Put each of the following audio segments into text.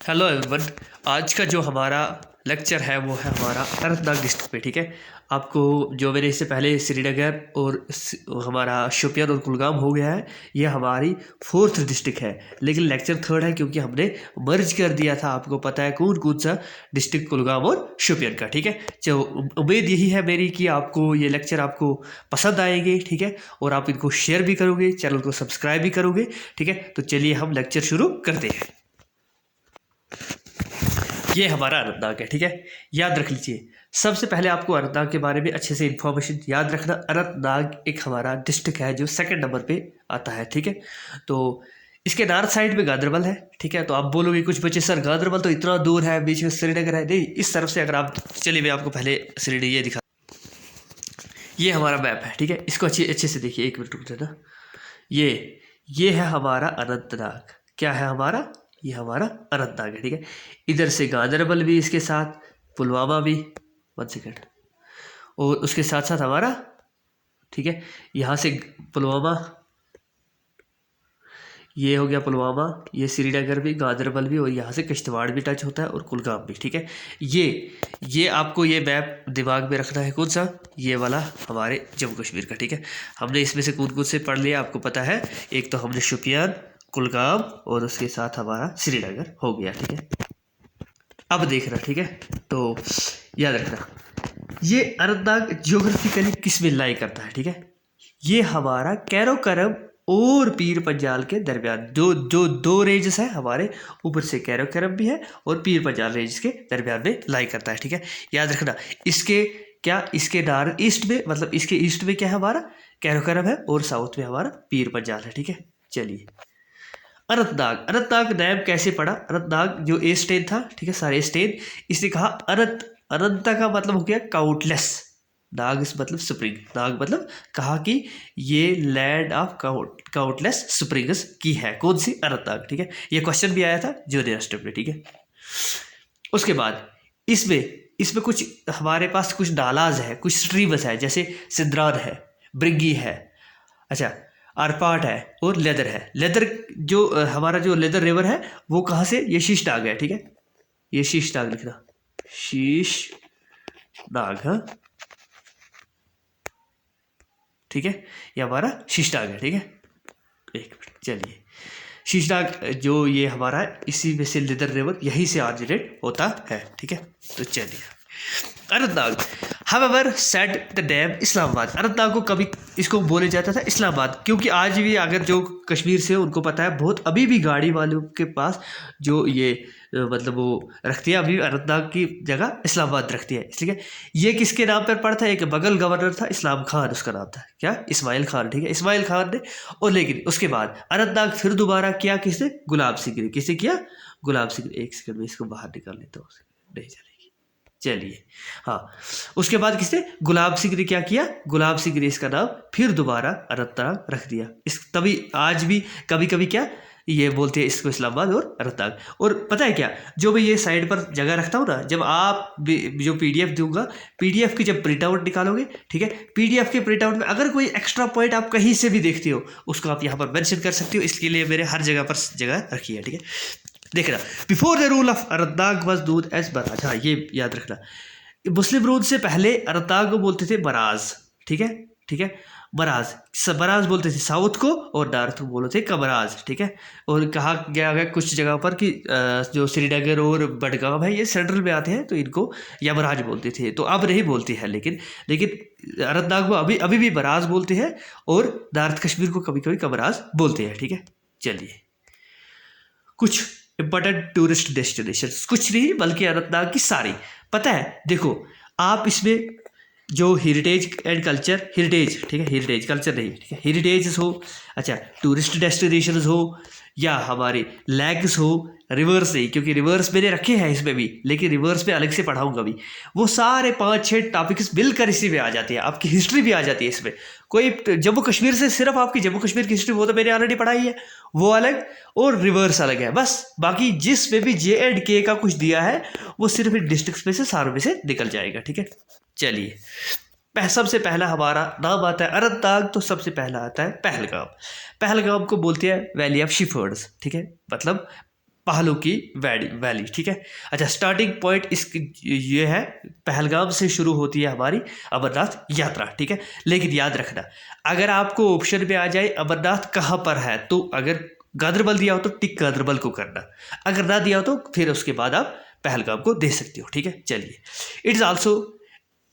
Hello everyone. आज का जो हमारा लेक्चर है वो है हमारा अनंतनाग डिस्ट्रिक्ट पे। ठीक है, आपको जो मैंने इससे पहले श्रीनगर और हमारा शोपियान और कुलगाम हो गया है, ये हमारी फोर्थ डिस्ट्रिक्ट है, लेकिन लेक्चर थर्ड है क्योंकि हमने मर्ज कर दिया था। आपको पता है कौन कौन सा डिस्ट्रिक्ट कुलगाम और शोपियान का। ठीक है, जो उम्मीद यही है मेरी कि आपको ये लेक्चर आपको पसंद आएंगे। ठीक है, और आप इनको शेयर भी करोगे, चैनल को सब्सक्राइब भी करोगे। ठीक है, तो चलिए हम लेक्चर शुरू करते हैं। ये हमारा अनंतनाग है। ठीक है, याद रख लीजिए, सबसे पहले आपको अनंतनाग के बारे में अच्छे से इंफॉर्मेशन याद रखना। अनंतनाग एक हमारा डिस्ट्रिक्ट है जो सेकंड नंबर पे आता है। ठीक है, तो इसके नॉर्थ साइड में गांधरबल है। ठीक है, तो आप बोलोगे कुछ बच्चे सर गांधरबल तो इतना दूर है, बीच में श्रीनगर है। नहीं, इस तरफ से अगर आप चलिए मैं आपको पहले श्रीनगर ये दिखा, ये हमारा मैप है। ठीक है, इसको अच्छे अच्छे से देखिए, एक मिनट रुक देना। ये है हमारा अनंतनाग। क्या है हमारा? ये हमारा अनंतनाग है। ठीक है, इधर से गांधरबल भी, इसके साथ पुलवामा भी, 1 सेकेंड, और उसके साथ साथ हमारा, ठीक है, यहाँ से पुलवामा, ये हो गया पुलवामा, ये श्रीनगर भी, गांधरबल भी, और यहाँ से किश्तवाड़ भी टच होता है और कुलगाम भी। ठीक है, ये आपको ये मैप दिमाग में रखना है। कौन सा? ये वाला हमारे जम्मू कश्मीर का। ठीक है, हमने इसमें से कौन कौन से पढ़ लिया आपको पता है। एक तो हमने शोपियान, कुलगाम और उसके साथ हमारा श्रीनगर हो गया। ठीक है, अब देखना। ठीक है, तो याद रखना ये अनंतनाग ज्योग्राफिकली किस में लाई करता है। ठीक है, ये हमारा कैरोकरम और पीर पंजाल के दरमियान जो जो दो रेंजेस है हमारे, ऊपर से कैरोकरम भी है और पीर पंजाल रेंज के दरमियान में लाई करता है। ठीक है, याद रखना इसके क्या, इसके नॉर्थ ईस्ट में, मतलब इसके ईस्ट में क्या है हमारा, कैरोकरम है, और साउथ में हमारा पीर पंजाल है। ठीक है, चलिए अनंतनाग नाम कैसे पड़ा? अनंतनाग जो ए स्टेन था, ठीक है, सारे स्टेन, इसने कहा अनंत का मतलब हो गया काउंटलेस, नाग मतलब स्प्रिंग, नाग मतलब कहा कि ये लैंड ऑफ काउंटलेस स्प्रिंग्स की है। कौन सी? अनंतनाग। ठीक है, ये क्वेश्चन भी आया था जूनियर स्टेप में। ठीक है, उसके बाद इसमें इसमें कुछ हमारे पास कुछ नालाज है, कुछ स्ट्रीम्स है, जैसे सिद्रान है, ब्रिंगी है, अच्छा आरपाट है, और लेदर है। लेदर जो हमारा जो लेदर रिवर है वो कहाँ से? ये शीश नाग है। ठीक है, ये शीश नाग लिखना, शीश नाग। हाँ, ठीक है, ये हमारा शीशनाग है। ठीक है, एक मिनट, चलिए शीशनाग जो ये हमारा है, इसी में से लेदर रिवर यहीं से ऑरिजिनेट होता है। ठीक है, तो चलिए Anantnag, however said the name Islamabad. Anantnag को कभी इसको बोले जाता था इस्लामाबाद, क्योंकि आज भी अगर जो कश्मीर से उनको पता है, बहुत अभी भी गाड़ी वालों के पास जो ये मतलब वो रखती है, अभी अनंतनाग की जगह इस्लामाबाद रखती है। इसलिए ये किसके नाम पर पड़ा था? एक बगल गवर्नर था, इस्लाम खान उसका नाम था। क्या? इस्माइल खान। ठीक है, इस्माइल खान ने, और लेकिन उसके बाद अनंतनाग फिर दोबारा किया किसने? गुलाब सिंह ने। किसे किया? गुलाब सिंह। एक सेकंड में इसको बाहर निकाल लेता हूँ, नहीं चलेगी। चलिए, हाँ, उसके बाद किसने? गुलाब सिंह ने क्या किया? गुलाब सिंह ने इसका नाम फिर दोबारा अनंतनाग रख दिया। इस तभी आज भी कभी कभी क्या ये बोलते हैं इसको इस्लामाबाद और अनंतनाग। और पता है क्या, जो मैं ये साइड पर जगह रखता हूँ ना, जब आप जो पीडीएफ दूंगा, पीडीएफ की जब प्रिंट आउट निकालोगे, ठीक है, पीडीएफ के प्रिंट आउट में अगर कोई एक्स्ट्रा पॉइंट आप कहीं से भी देखते हो, उसको आप यहाँ पर मेंशन कर सकते हो। इसके लिए मेरे हर जगह पर जगह रखी है। ठीक है, देखना, before the rule of Anantnag was दूध एज बराज। हाँ, ये याद रखना, मुस्लिम रूल से पहले अनंतनाग को बोलते थे बराज। ठीक है, ठीक है, बराज, बराज बोलते थे साउथ को, और नॉर्थ को बोलते थे कमराज। ठीक है, और कहा गया है कुछ जगह पर कि जो श्रीनगर और बडगाम है ये सेंट्रल में आते हैं, तो इनको यमराज बोलते थे। तो अब नहीं बोलते हैं, लेकिन लेकिन अनंतनाग को अभी अभी भी बराज बोलते हैं, और नॉर्थ कश्मीर को कभी कभी कमराज बोलते हैं। ठीक है, चलिए कुछ इंपॉर्टेंट टूरिस्ट डेस्टिनेशन, कुछ नहीं बल्कि अनंतनाग की सारी पता है। देखो, आप इसमें जो हेरिटेज एंड कल्चर, हेरिटेज, ठीक है, हेरिटेज कल्चर नहीं, ठीक है, हेरिटेज हो, अच्छा टूरिस्ट डेस्टिनेशन हो, या हमारे लैग्स हो, रिवर्स नहीं, क्योंकि रिवर्स मैंने रखे हैं इसमें भी, लेकिन रिवर्स में अलग से पढ़ाऊंगा भी। वो सारे 5-6 टॉपिक्स मिलकर इसी में आ जाती है। आपकी हिस्ट्री भी आ जाती है इसमें। कोई जम्मू कश्मीर से सिर्फ आपकी जम्मू कश्मीर की हिस्ट्री, वो तो मैंने ऑलरेडी पढ़ाई है, वो अलग, और रिवर्स अलग है बस। बाकी जिसमें भी JNK का कुछ दिया है वो सिर्फ इन डिस्ट्रिक्ट्स में से, सारों में से निकल जाएगा। ठीक है, चलिए सबसे पहला हमारा नाम आता है अनंतनाग, तो सबसे पहला आता है पहलगाम। पहलगाम को बोलते हैं वैली ऑफ शिफर्ड्स। ठीक है, मतलब पहलू की वैली, ठीक है। अच्छा, स्टार्टिंग पॉइंट इसकी ये है, पहलगाम से शुरू होती है हमारी अमरनाथ यात्रा, ठीक है। लेकिन याद रखना, अगर आपको ऑप्शन में आ जाए अमरनाथ कहाँ पर है, तो अगर गांदरबल दिया हो तो टिक गांदरबल को करना, अगर ना दिया हो तो फिर उसके बाद आप पहलगाम को दे सकते हो, ठीक है। चलिए, it is also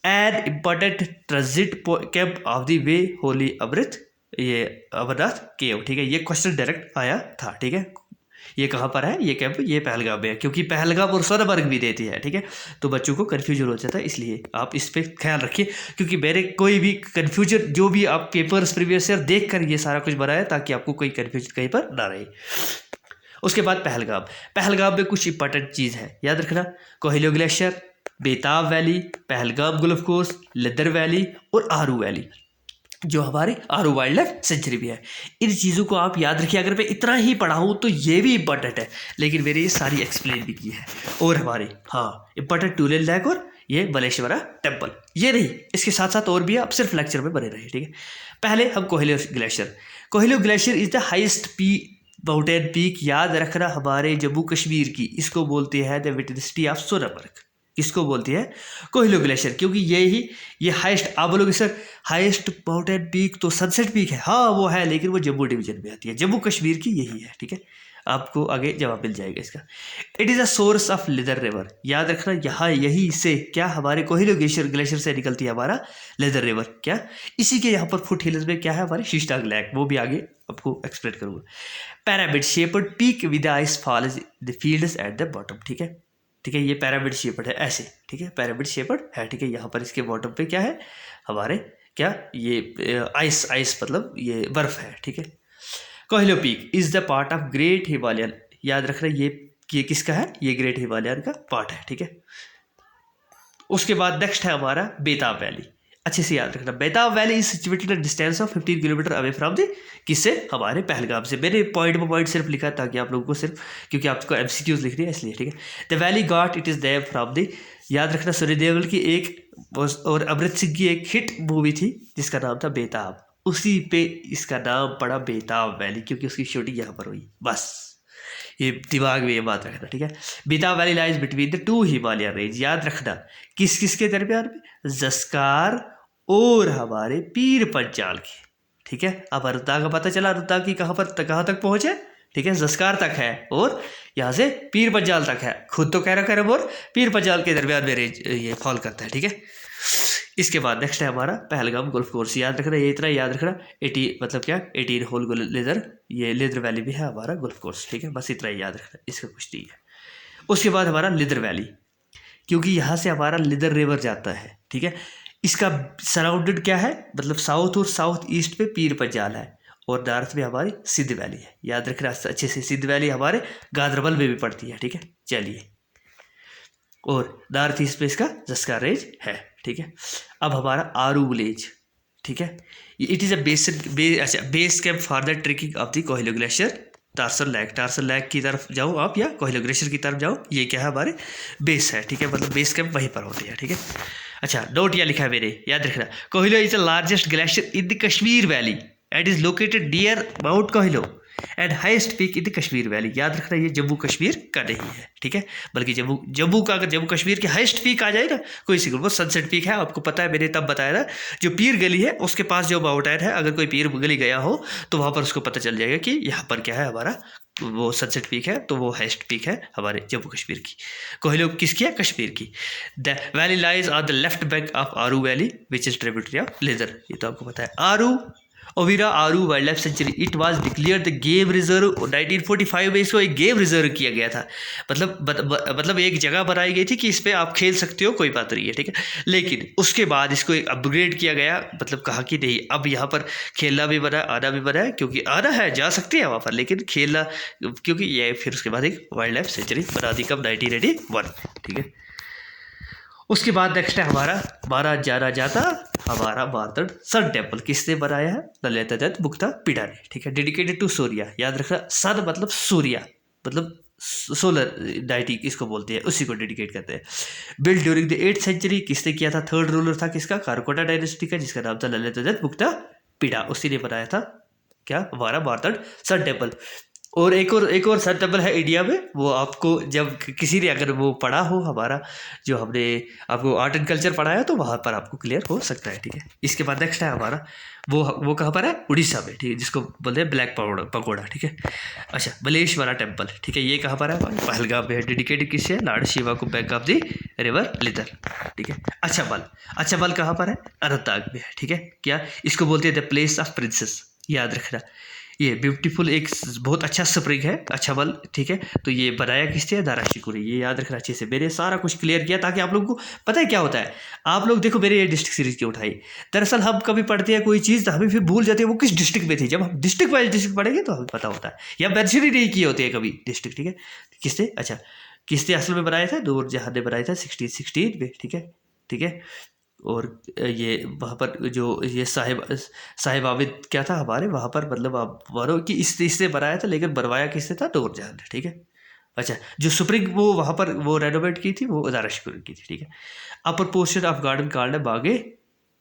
an important transit camp of the way holy Amrit, ये अमरनाथ केव, ठीक है। ये क्वेश्चन डायरेक्ट आया था, ठीक है। ये कहाँ पर है ये कैंप, ये पहलगाम में है, क्योंकि पहलगाम और सोनमर्ग भी देती है, ठीक है। तो बच्चों को कन्फ्यूजन हो जाता है, इसलिए आप इस पर ख्याल रखिए, क्योंकि मेरे कोई भी कन्फ्यूजन, जो भी आप पेपर्स प्रीवियस ईयर देख कर ये सारा कुछ बनाया, ताकि आपको कोई कन्फ्यूजन कहीं पर ना रहे। उसके बाद पहलगाम में कुछ इंपॉर्टेंट चीज़ है, याद रखना। कोहिलो ग्लेशियर, बेताब valley, Pahalgam golf course, Lidder valley और आरू वैली, जो हमारे आरू वाइल्ड लाइफ सेंचुरी भी है। इन चीज़ों को आप याद रखिए। अगर मैं इतना ही पढ़ाऊँ तो ये भी इंपॉर्टेंट है, लेकिन मैंने ये सारी एक्सप्लेन भी की है। और हमारे इंपॉर्टेंट टूलेन लेक और ये बलेश्वरा टेम्पल, ये नहीं, इसके साथ साथ और भी आप सिर्फ लेक्चर में बने रहे, ठीक है। पहले हम Kohilo glacier is the highest mountain peak, याद रखना, हमारे जम्मू कश्मीर की। इसको बोलते हैं द विटनेसिटी ऑफ सोनमर्ग। किसको बोलती है? कोहिलो ग्लेशियर, क्योंकि ये हाइस्ट, आप बोलोगे सर हाइस्ट माउंटेन पीक तो सनसेट पीक है, हाँ वो है, लेकिन वो जम्मू डिवीजन में आती है, जम्मू कश्मीर की यही है, ठीक है। आपको आगे जवाब मिल जाएगा इसका। It is a source of Lidder river, याद रखना, यहाँ यही से क्या हमारे कोहिलो ग्लेशियर से निकलती है हमारा लिदर रिवर, क्या इसी के यहाँ पर फुट हिल्स में क्या है हमारे शीशटाग लेक, वो भी आगे आपको एक्सप्लेन करूँगा। Pyramid shaped peak with ice fall the fields at the bottom, ठीक है, ठीक है। ये पैरामिड शेप्ड है ऐसे, ठीक है, पैरामिड शेप्ड है, ठीक है। यहाँ पर इसके बॉटम पे क्या है हमारे, क्या ये आइस मतलब ये बर्फ है, ठीक है। Kohilo peak is the part of great Himalayan, याद रखना, ये किसका है, ये ग्रेट हिमालयन का पार्ट है, ठीक है। उसके बाद नेक्स्ट है हमारा बेताब वैली, अच्छे से याद रखना। बेताब valley is situated at distance of 15 kilometre away from the, किससे, हमारे पहलगाम से। मैंने पॉइंट बाय पॉइंट सिर्फ लिखा ताकि आप लोगों को सिर्फ, क्योंकि आपको एमसीक्यूज लिख रही है इसलिए, ठीक है। The valley got it is there from the, याद रखना, सूर्य देवल की एक और अमृत सिंह की एक हिट मूवी थी जिसका नाम था बेताब, उसी पे इसका नाम पड़ा बेताब वैली, क्योंकि उसकी शूटिंग यहाँ पर हुई, बस ये दिमाग में ये बात रखना, ठीक है। बेताब valley lies between the 2 Himalayan range, याद रखना, किस किस के दरमियान में, जस्कार और हमारे पीर पंजाल की, ठीक है। अब रुद्दा का पता चला, रुद्दा की कहाँ तक पहुँचे, ठीक है, जस्कार तक है और यहाँ से पीर पंजाल तक है, खुद तो कह रहा और पीर पंजाल के दरमियान में रेंज ये फॉल करता है, ठीक है। इसके बाद नेक्स्ट है हमारा पहलगाम गोल्फ कोर्स, याद रखना, ये इतना याद रखना, 80 मतलब क्या 18 होल लेदर, ये लेदर वैली भी है हमारा गोल्फ कोर्स, ठीक है, बस इतना ही याद रखना, इसका कुछ नहीं है। उसके बाद हमारा लिदर वैली, क्योंकि यहाँ से हमारा लिदर रिवर जाता है, ठीक है। इसका सराउंडेड क्या है, मतलब साउथ और साउथ ईस्ट पे पीर पंजाल है और नॉर्थ में हमारी सिंध वैली है, याद रखना अच्छे से। सिंध वैली हमारे गांदरबल में भी पड़ती है, ठीक है। चलिए, और नॉर्थ ईस्ट पे इसका जस्कार रेंज है, ठीक है। अब हमारा आरू विलेज, ठीक है, it is a base camp for the trekking of the Kohilo glacier Tarsar lake की तरफ जाओ आप, या कोहिलो ग्लेशियर की तरफ जाओ, ये क्या है हमारे बेस है, ठीक है, मतलब बेस कैंप वहीं पर होते हैं, ठीक है। अच्छा, नोट या लिखा है मेरे, याद रखना, Kohilo is the largest glacier in the Kashmir valley and is located near mount Kohilo and highest peak in the Kashmir valley, याद रखना, ये जम्मू कश्मीर का नहीं है, ठीक है, बल्कि जम्मू का, अगर जम्मू कश्मीर के हाइस्ट पीक आ जाए ना कोई सी, वो सनसेट पीक है, आपको पता है, मैंने तब बताया था, जो पीर गली है उसके पास जो माउंटेन है, अगर कोई पीर गली गया हो तो वहाँ पर उसको पता चल जाएगा कि यहाँ पर क्या है हमारा, वो सनसेट पीक है, तो वो हाइस्ट पीक है हमारे जम्मू कश्मीर की। कोहिलो किसकी है, कश्मीर की। The valley lies on the left bank of Aru valley which is tributary of Lidder, ये तो आपको पता है। Overa Aru wildlife sanctuary, it was declare the game reserve, 1945 में इसको एक गेम रिजर्व किया गया था, मतलब एक जगह बनाई गई थी कि इस पर आप खेल सकते हो, कोई बात नहीं है, ठीक है। लेकिन उसके बाद इसको एक अपग्रेड किया गया, मतलब कहा कि नहीं, अब यहाँ पर खेलना भी बना, आना भी बना है, क्योंकि आना है, जा सकते हैं वहाँ पर, लेकिन खेलना, क्योंकि ये फिर उसके बाद एक वाइल्ड लाइफ सेंचुरी बना दी, कब 1981, ठीक है। उसके बाद नेक्स्ट है हमारा जाना जाता हमारा मार्तंड सन टेम्पल, किसने बनाया है, ललिता दत्त मुक्ता पिड़ा ने, ठीक है। डेडिकेटेड टू सूर्या, याद रखना, सन मतलब सूर्या, मतलब सोलर डाइटी इसको बोलते हैं, उसी को डेडिकेट करते हैं। Build during the 8th century, किसने किया था, थर्ड रूलर था किसका, कारकोटा डायनेस्टी का, जिसका नाम था ललिता दत्त मुक्ता पिड़ा, उसी ने बनाया था क्या, हमारा मार्तंड सन टेम्पल। और एक और सन टेम्पल है इंडिया में, वो आपको जब किसी ने अगर वो पढ़ा हो हमारा, जो हमने आपको आर्ट एंड कल्चर पढ़ाया, तो वहाँ पर आपको क्लियर हो सकता है, ठीक है। इसके बाद नेक्स्ट है हमारा, वो कहाँ पर है, उड़ीसा में, ठीक है, जिसको बोलते हैं ब्लैक पकोड़ा, ठीक है। अच्छा, बलेश्वरा टेम्पल, ठीक है, ये कहाँ पर है, पहलगाम में है। डेडिकेटेड किससे है, लॉर्ड शिवा को, bank of the river Lidder, ठीक है। अच्छा बल कहाँ पर है, अनंतनाग में है, ठीक है। क्या इसको बोलते हैं, द प्लेस ऑफ प्रिंसेस, याद रखना। ये ब्यूटीफुल एक बहुत अच्छा स्प्रिंग है, अच्छा बल, ठीक है। तो ये बनाया किससे, दारा शिकोरी, ये याद रखना अच्छे से। मैंने सारा कुछ क्लियर किया ताकि आप लोगों को पता है क्या होता है। आप लोग देखो, मेरे ये डिस्ट्रिक्ट सीरीज क्यों उठाई, दरअसल हम कभी पढ़ते हैं कोई चीज़ तो हमें फिर भूल जाती है वो किस डिस्ट्रिक्ट में थी। जब हम डिस्ट्रिक्ट वाइज डिस्ट्रिक्ट पढ़ेंगे तो हमें पता होता है, या मेंशन ही नहीं किए होते हैं कभी डिस्ट्रिक्ट, ठीक है। किसने, अच्छा किसने असल में बनाया था, नूरजहां ने बनाया था 1616 में, ठीक है, ठीक है। और ये वहाँ पर जो ये साहिब आबिद क्या था हमारे वहाँ पर, मतलब आप मानो कि इसने बनाया था, लेकिन बनवाया किसने था, नूरजहां ने, ठीक है। अच्छा, जो स्प्रिंग वो वहाँ पर वो रेनोवेट की थी, वो दारा शिकोरी की थी, ठीक है। Upper portion of garden called है बागे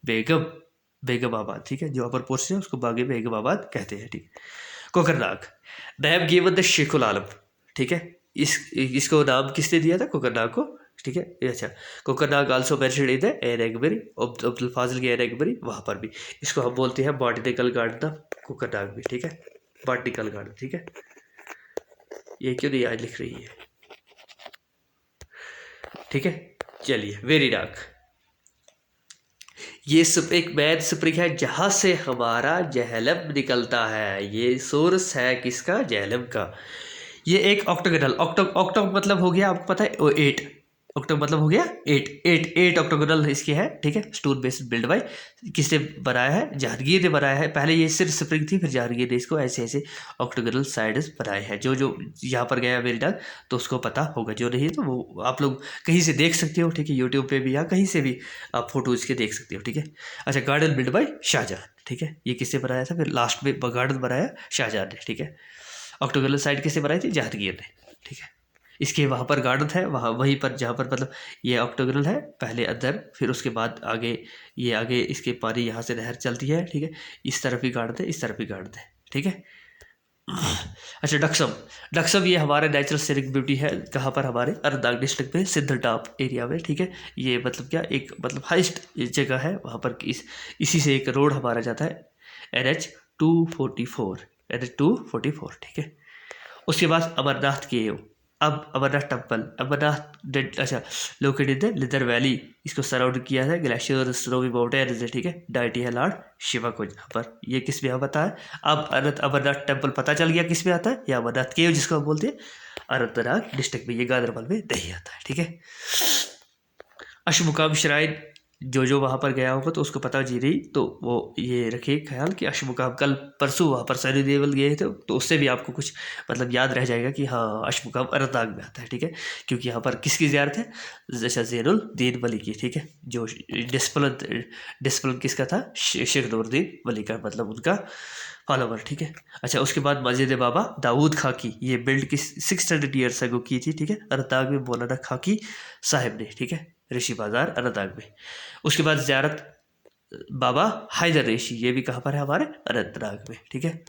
बेगमाबाद, ठीक है। जो अपर पोर्शन है उसको बागे बेगमाबाद कहते हैं, ठीक है। कोकरनाग, नेम गिवन द शेखुल आलम, ठीक है। इसको नाम किसने दिया था, कोकरनाग को, ठीक है। अच्छा, Kokernag also mentioned in the Ain i Akbari, Abdul Fazil की एरेगबरी, वहाँ पर भी इसको हम बोलते हैं बॉटनिकल गार्डन ऑफ कोकरनाग भी, ठीक है, बॉटनिकल गार्डन, ठीक है। ये क्यों नहीं आज लिख रही है, ठीक है। चलिए, वेरी डार्क, ये सब एक मैन स्प्रिंग है जहाँ से हमारा जहलम निकलता है। ये सोर्स है किसका, जहलम का। ये एक ऑक्टोगोनल, ऑक्टो मतलब हो गया, आपको पता है, 8 ऑक्टो मतलब हो गया 8 ऑक्टोगोनल इसके है, ठीक है। स्टोन बेस्ड बिल्ड बाय, किसने बनाया है, जहांगीर ने बनाया है। पहले ये सिर्फ स्प्रिंग थी, फिर जहांगीर ने इसको ऐसे ऐसे ऑक्टोगोनल साइड्स बनाए हैं। जो यहाँ पर गया मेरी डाल तो उसको पता होगा, जो नहीं तो वो आप लोग कहीं से देख सकते हो, ठीक है, यूट्यूब पे भी या कहीं से भी आप फोटो इसके देख सकते हो, ठीक है। अच्छा, गार्डन बिल्ड बाय शाहजहां, ठीक है, ये किसने बनाया था, फिर लास्ट में गार्डन बनाया शाहजहां ने, ठीक है। ऑक्टोगोनल साइड किसने बनाई थी, जहांगीर ने, ठीक है। इसके वहाँ पर गार्डन है, वहाँ वहीं पर जहाँ पर मतलब ये ऑक्टोगोनल है, पहले अंदर, फिर उसके बाद आगे, ये आगे इसके पानी यहाँ से नहर चलती है, ठीक है। इस तरफ भी गार्डन है, इस तरफ भी गार्डन है, ठीक है। अच्छा, डक्सम ये हमारे नेचुरल सीनिक ब्यूटी है, कहाँ पर, हमारे अनंतनाग डिस्ट्रिक्ट में सिद्धर टॉप एरिया में, ठीक है। ये मतलब क्या, एक मतलब हाइस्ट जगह है वहाँ पर, इसी से एक रोड हमारा जाता है, NH 244, ठीक है। उसके बाद अमरनाथ केव, अब अमरनाथ टेम्पल, अच्छा, लोकेटेड इन लिदर वैली, इसको सराउंड किया है ग्लेशियर, स्नोवी माउंटेन्स है, ठीक है। डायटी है लॉर्ड शिवा को यहाँ पर, ये किस में आता है। अब अमरनाथ टेम्पल पता चल गया किस में आता है, या अमरनाथ केव जिसको हम बोलते हैं, अनंतनाग डिस्ट्रिक्ट में, ये गांधरबल में नहीं आता है, ठीक है। अशमुकाम श्राइन, जो वहाँ पर गया होगा तो उसको पता जी रही, तो वो ये रखिए ख्याल कि अशमुकाम, कल परसों वहाँ पर सनी देओल गए थे, तो उससे भी आपको कुछ मतलब याद रह जाएगा कि हाँ अशमुकाम अनंतनाग में आता है, ठीक है। क्योंकि यहाँ पर किसकी ज़ियारत है, जैसा ज़ैनुल दीन वली की, ठीक है। जो डिस्पलन किसका था, शेख नूरुद्दीन वली का, मतलब उनका फॉलोवर, ठीक है। अच्छा, उसके बाद मस्जिद बाबा दाऊद खां की, ये बिल्ड की 600 ईयर्स अगो की थी, ठीक है। अनंतनाग में मौलाना खाकी साहिब ने, ठीक है, ऋषि बाजार अनंतनाग में। उसके बाद ज़ियारत बाबा हैदर ऋषि, ये भी कहाँ पर है, हमारे अनंतनाग में, ठीक है।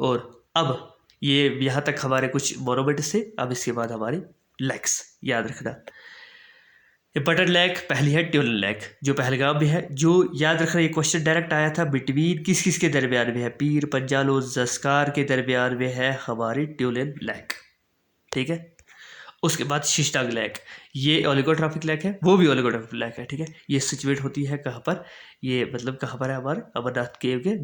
और अब ये यहाँ तक हमारे कुछ मोनूमेंट्स थे। अब इसके बाद हमारी लेक्स याद रखना। इंपॉर्टेंट लेक पहली है ट्यूलन लेक, जो पहलगाम में है। जो याद रखना, ये क्वेश्चन डायरेक्ट आया था, बिटवीन किस किस के दरमियान में है, पीर पंजाल और जस्कार के दरमियान में है हमारी ट्यूलन लेक, ठीक है। उसके बाद शिष्टाग लेक, ये ओलिगोट्रॉपिक लेक है, वो भी ओलिगोट्रॉपिक लेक है, ठीक है। ये सिचुएट होती है कहाँ पर, ये मतलब कहाँ पर है, हमारे अमरनाथ केव के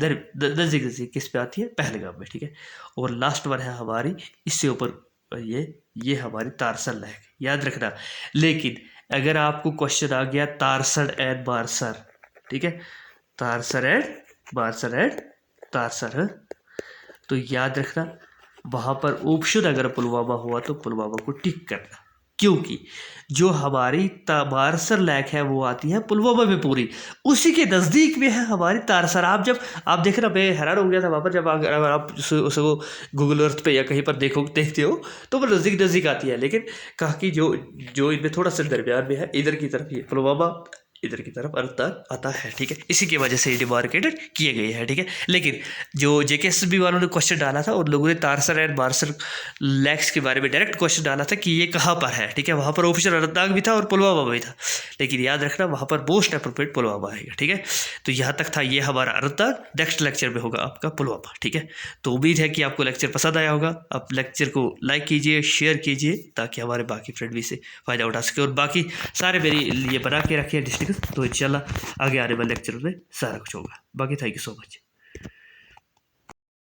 नज़दीक किस पे आती है, पहलगाम में, ठीक है। और लास्ट वन है हमारी इससे ऊपर, ये हमारी तारसर लेक, याद रखना। लेकिन अगर आपको क्वेश्चन आ गया तारसर एंड बारसर, ठीक है, तारसर एंड बारसर एंड तारसर, तो याद रखना वहाँ पर ऑप्शन अगर पुलवामा हुआ तो पुलवामा को टिक करना, क्योंकि जो हमारी बारसर लेक है वो आती है पुलवामा में पूरी, उसी के नज़दीक में है हमारी तारसर। आप देख रहे, मैं हैरान हो गया था वहाँ पर, जब अगर आप उसको गूगल अर्थ पे या कहीं पर देखते हो तो वो नज़दीक आती है, लेकिन कहा कि जो इनमें थोड़ा सा दरमियान में है, इधर की तरफ ये पुलवामा इधर की तरफ अर्थात आता है, ठीक है। इसी की वजह से ये डिमार्केटेड किए गए हैं, ठीक है। लेकिन जो जेकेएसएसबी वालों ने क्वेश्चन डाला था उन लोगों ने तारसर एंड बारसर लैक्स के बारे में डायरेक्ट क्वेश्चन डाला था कि ये कहाँ पर है, ठीक है। वहाँ पर ऑफिसर अनंतनाग भी था और पुलवामा भी था, लेकिन याद रखना वहाँ पर मोस्ट अप्रोप्रिएट पुलवामा आएगा, ठीक है। तो यहाँ तक था ये हमारा अनंतनाग। नेक्स्ट लेक्चर में होगा आपका पुलवामा, ठीक है। तो उम्मीद है कि आपको लेक्चर पसंद आया होगा। आप लेक्चर को लाइक कीजिए, शेयर कीजिए, ताकि हमारे बाकी फ्रेंड भी इसे फ़ायदा उठा सके, और बाकी सारे मेरे लिए बना के रखिए डिस्ट्रिक्ट, तो इंशाल्लाह आगे आने वाले लेक्चर में सारा कुछ होगा। बाकी थैंक यू सो मच।